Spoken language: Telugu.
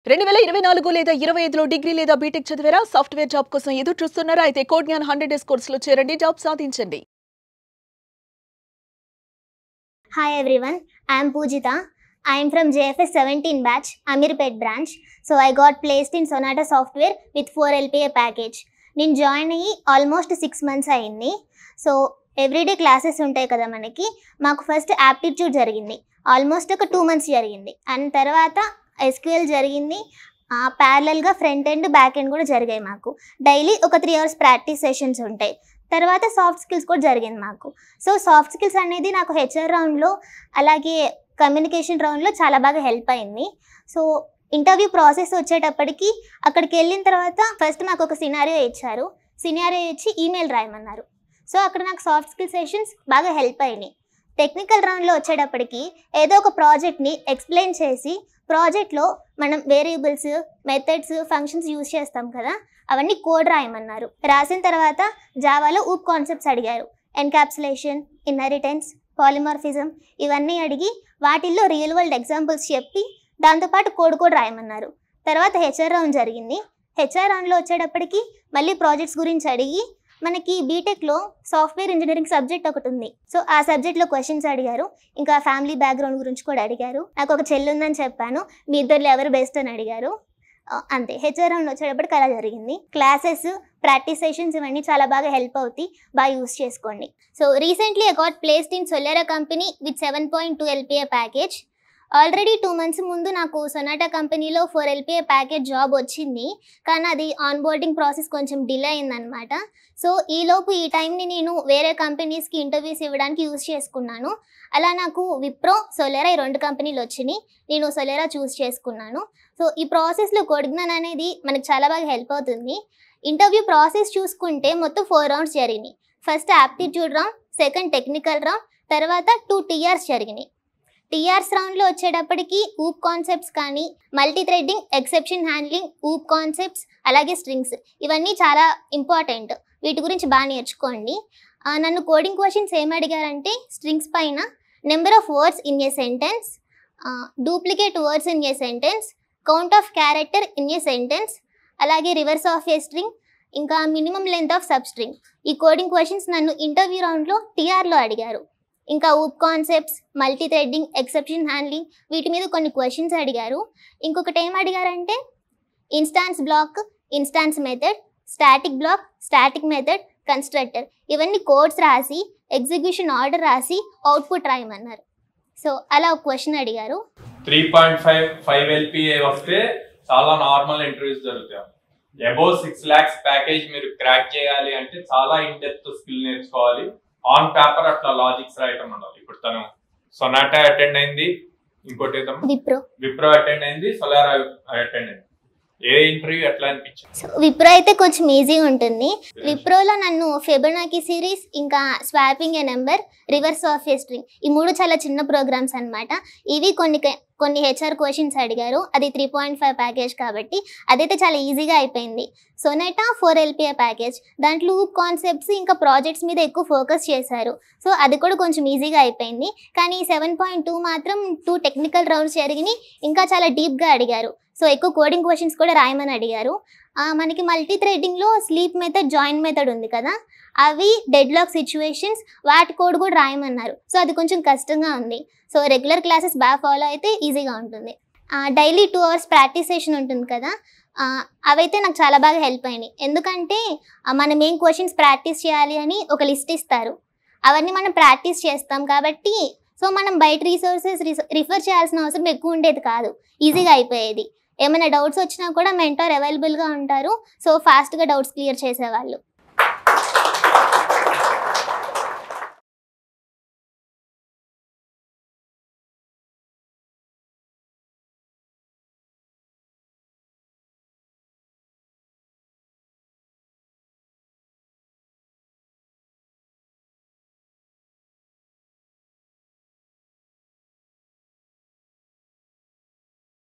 2024 లేదా 25లో డిగ్రీ లేదా బీటెక్ చదివారా? సాఫ్ట్‌వేర్ జాబ్ కోసం ఎదురు చూస్తున్నారా? అయితే కోడ్ జ్ఞాన్ 100 డేస్ కోర్సులో చేరండి, జాబ్ సాధించండి. Hi everyone, I am Poojita. I am from JFS 17 batch, Amirpet branch. So I got placed in Sonata Software with 4 LPA package. నేను జాయిన్ అయ్యి ఆల్మోస్ట్ 6 మంత్స్ అయింది. సో ఎవ్రీడే క్లాసెస్ ఉంటాయి కదా మనకి. మాకు ఫస్ట్ యాప్టిట్యూడ్ జరిగింది, ఆల్మోస్ట్ ఒక 2 మంత్స్ జరిగింది. అండ్ తర్వాత SQL జరిగింది, ప్యారలల్గా ఫ్రంట్ ఎండ్ బ్యాక్ ఎండ్ కూడా జరిగాయి మాకు. డైలీ ఒక 3 hours ప్రాక్టీస్ సెషన్స్ ఉంటాయి. తర్వాత సాఫ్ట్ స్కిల్స్ కూడా జరిగింది మాకు. సో సాఫ్ట్ స్కిల్స్ అనేది నాకు హెచ్ఆర్ రౌండ్లో అలాగే కమ్యూనికేషన్ రౌండ్లో చాలా బాగా హెల్ప్ అయింది. సో ఇంటర్వ్యూ ప్రాసెస్ వచ్చేటప్పటికి అక్కడికి వెళ్ళిన తర్వాత ఫస్ట్ మాకు ఒక సినారియో ఇచ్చారు. సినారియో ఇచ్చి ఈమెయిల్ రాయమన్నారు. సో అక్కడ నాకు సాఫ్ట్ స్కిల్ సెషన్స్ బాగా హెల్ప్ అయినాయి. టెక్నికల్ రౌండ్లో వచ్చేటప్పటికి ఏదో ఒక ప్రాజెక్ట్ని ఎక్స్ప్లెయిన్ చేసి ప్రాజెక్ట్లో మనం వేరియబుల్స్, మెథడ్స్, ఫంక్షన్స్ యూజ్ చేస్తాం కదా, అవన్నీ కోడ్ రాయమన్నారు. రాసిన తర్వాత జావాలో ఊప్ కాన్సెప్ట్స్ అడిగారు. ఎన్కాప్సులేషన్, ఇన్హెరిటెన్స్, పాలిమార్ఫిజం ఇవన్నీ అడిగి వాటిల్లో రియల్ వరల్డ్ ఎగ్జాంపుల్స్ చెప్పి దాంతోపాటు కోడ్ కూడా రాయమన్నారు. తర్వాత హెచ్ఆర్ రౌండ్ జరిగింది. హెచ్ఆర్ రౌండ్లో వచ్చేటప్పటికి మళ్ళీ ప్రాజెక్ట్స్ గురించి అడిగి మనకి బీటెక్లో సాఫ్ట్వేర్ ఇంజనీరింగ్ సబ్జెక్ట్ ఒకటి ఉంది. సో ఆ సబ్జెక్ట్లో క్వశ్చన్స్ అడిగారు. ఇంకా ఫ్యామిలీ బ్యాక్గ్రౌండ్ గురించి కూడా అడిగారు. నాకు ఒక చెల్లి ఉందని చెప్పాను, మీ ఇద్దరిలో ఎవరు బెస్ట్ అని అడిగారు. అంతే, హెచ్ఆర్ రౌండ్ వచ్చేటప్పటికి అలా జరిగింది. క్లాసెస్, ప్రాక్టీస్ సెషన్స్ ఇవన్నీ చాలా బాగా హెల్ప్ అవుతాయి, బాగా యూస్ చేసుకోండి. So recently I got placed in Solera company with 7.2 LPA package. Already 2 months ముందు నాకు సొనాటా కంపెనీలో 4 LPA ప్యాకేజ్ జాబ్ వచ్చింది, కానీ అది ఆన్బోర్డింగ్ ప్రాసెస్ కొంచెం డిలే అయిందనమాట. సో ఈలోపు ఈ టైంని నేను వేరే కంపెనీస్కి ఇంటర్వ్యూస్ ఇవ్వడానికి యూజ్ చేసుకున్నాను. అలా నాకు విప్రో, సొలేరా ఈ 2 కంపెనీలు వచ్చినాయి. నేను సొలేరా చూస్ చేసుకున్నాను. సో ఈ ప్రాసెస్లో కోడ్ జ్ఞాన్ అనేది మనకు చాలా బాగా హెల్ప్ అవుతుంది. ఇంటర్వ్యూ ప్రాసెస్ చూసుకుంటే మొత్తం 4 rounds జరిగినాయి. First aptitude round, second technical round, తర్వాత 2 TRs జరిగినాయి. టీఆర్స్ రౌండ్లో వచ్చేటప్పటికి ఊప్ కాన్సెప్ట్స్ కానీ, multi threading, exception handling, OOP concepts, అలాగే స్ట్రింగ్స్ ఇవన్నీ చాలా ఇంపార్టెంట్. వీటి గురించి బాగా నేర్చుకోండి. నన్ను కోడింగ్ క్వశ్చన్స్ ఏం అడిగారంటే స్ట్రింగ్స్ పైన number of words in a sentence, duplicate words in a sentence, count of character in a sentence, అలాగే రివర్స్ ఆఫ్ ఏ స్ట్రింగ్, ఇంకా minimum length of substring. ఈ కోడింగ్ క్వశ్చన్స్ నన్ను ఇంటర్వ్యూ రౌండ్లో టీఆర్లో అడిగారు. ఇంకా OOP concepts, multi threading, exception handling వీటి మీద కొన్ని క్వశ్చన్స్ అడిగారు. ఇంకొకటి ఏం అడిగారంటే instance block, instance method, static block, static method, constructor ఇవన్నీ కోడ్స్ రాసి ఎగ్జిక్యూషన్ ఆర్డర్ రాసి అవుట్పుట్ రాయమన్నారు. సో అలా ఒక క్వశ్చన్ అడిగారు. 3.5 LPA వస్తే చాలా నార్మల్ ఇంటర్వ్యూస్ జరుగుతాయి. అబౌవ్ 6 lakhs ప్యాకేజ్ మీరు క్రాక్ చేయాలి అంటే చాలా ఇన్ డెప్త్ స్కిల్ నేర్చుకోవాలి. ఆన్ పేపర్ అట్లా లాజిక్స్ రాయటం ఉండాలి. ఇప్పుడు తను సొనాటా అటెండ్ అయింది, ఇంకోటి విప్రో అటెండ్ అయింది, సొలేరా అటెండ్ అయింది. ఏ ఇంటర్వ్యూ ఎట్లా అనిపించింది? సో విప్రో అయితే కొంచెం ఈజీగా ఉంటుంది. విప్రోలో నన్ను ఫిబొనాకీ సిరీస్, ఇంకా swapping A number, reverse of a string ఈ 3 చాలా చిన్న ప్రోగ్రామ్స్ అనమాట. ఇవి కొన్ని హెచ్ఆర్ క్వశ్చన్స్ అడిగారు. అది 3.5 ప్యాకేజ్ కాబట్టి అదైతే చాలా ఈజీగా అయిపోయింది. సొనాటా 4 LPA ప్యాకేజ్, దాంట్లో ఊప్ కాన్సెప్ట్స్ ఇంకా ప్రాజెక్ట్స్ మీద ఎక్కువ ఫోకస్ చేశారు. సో అది కూడా కొంచెం ఈజీగా అయిపోయింది. కానీ 7.2 మాత్రం 2 టెక్నికల్ రౌండ్స్ జరిగినాయి, ఇంకా చాలా డీప్గా అడిగారు. సో ఎక్కువ కోడింగ్ క్వశ్చన్స్ కూడా రాయమని అడిగారు. మనకి మల్టీ థ్రెడ్డింగ్లో స్లీప్ మెథడ్, జాయిన్ మెథడ్ ఉంది కదా, అవి డెడ్ లాక్ సిచ్యువేషన్స్, వాటి కోడ్ కూడా రాయమన్నారు. సో అది కొంచెం కష్టంగా ఉంది. సో రెగ్యులర్ క్లాసెస్ బాగా ఫాలో అయితే ఈజీగా ఉంటుంది. డైలీ 2 hours ప్రాక్టీస్ సెషన్ ఉంటుంది కదా, అవైతే నాకు చాలా బాగా హెల్ప్ అయినాయి. ఎందుకంటే మనం ఏం క్వశ్చన్స్ ప్రాక్టీస్ చేయాలి అని ఒక లిస్ట్ ఇస్తారు, అవన్నీ మనం ప్రాక్టీస్ చేస్తాం కాబట్టి సో మనం బయట రిసోర్సెస్ రిఫర్ చేయాల్సిన అవసరం ఎక్కువ ఉండేది కాదు, ఈజీగా అయిపోయేది. ఏమైనా డౌట్స్ వచ్చినా కూడా మెంటార్ అవైలబుల్గా ఉంటారు. సో ఫాస్ట్గా డౌట్స్ క్లియర్ చేసేవాళ్ళు.